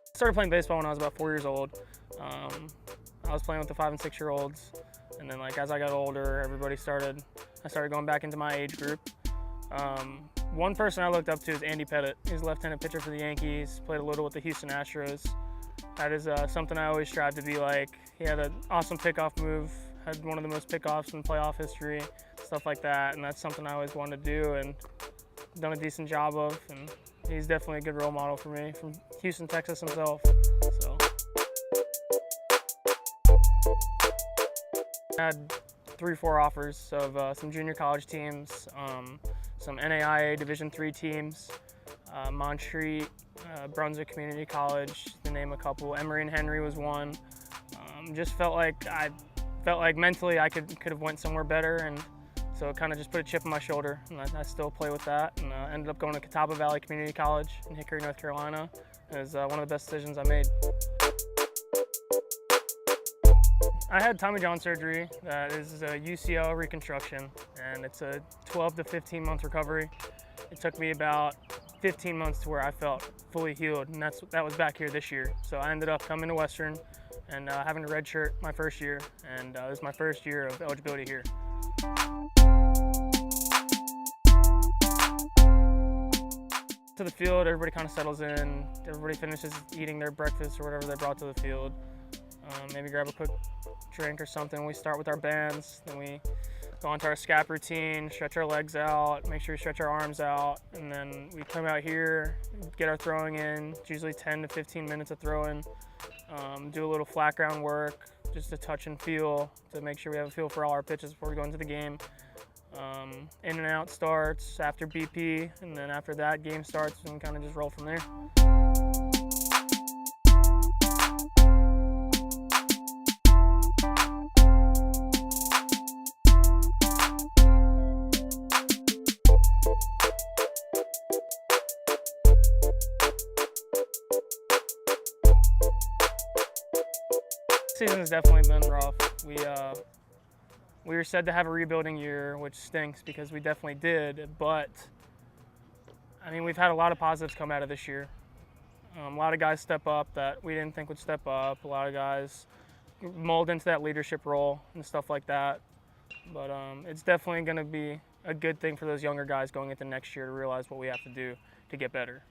I started playing baseball when I was about 4 years old. I was playing with the 5 and 6 year olds, and then as I got older, I started going back into my age group. One person I looked up to is Andy Pettit. He's a left-handed pitcher for the Yankees, played a little with the Houston Astros. That is something I always strive to be like. He had an awesome pickoff move, had one of the most pickoffs in playoff history, stuff like that, and that's something I always wanted to do and done a decent job of, and he's definitely a good role model for me, from Houston, Texas himself. So I had 3 or 4 offers of some junior college teams, some NAIA Division III teams, Montreat, Brunswick Community College, to name a couple. Emory and Henry was one. Just felt like mentally I could have went somewhere better, and so it kind of just put a chip on my shoulder, and I still play with that. And ended up going to Catawba Valley Community College in Hickory, North Carolina. It was one of the best decisions I made. I had Tommy John surgery. That is a UCL reconstruction, and it's a 12 to 15 month recovery. It took me about 15 months to where I felt fully healed, and that was back here this year. So I ended up coming to Western and having a red shirt my first year, and it was my first year of eligibility here. To the field, everybody kind of settles in. Everybody finishes eating their breakfast or whatever they brought to the field. Maybe grab a quick drink or something. We start with our bands, then we go into our scap routine, stretch our legs out, make sure we stretch our arms out, and then we come out here, get our throwing in. It's usually 10 to 15 minutes of throwing. Do a little flat ground work, just to touch and feel, to make sure we have a feel for all our pitches before we go into the game. In and out starts after BP, and then after that, game starts, and kind of just roll from there. Season has definitely been rough. We were said to have a rebuilding year, which stinks because we definitely did, but I mean, we've had a lot of positives come out of this year. A lot of guys step up that we didn't think would step up. A lot of guys mold into that leadership role and stuff like that. But it's definitely going to be a good thing for those younger guys going into next year to realize what we have to do to get better.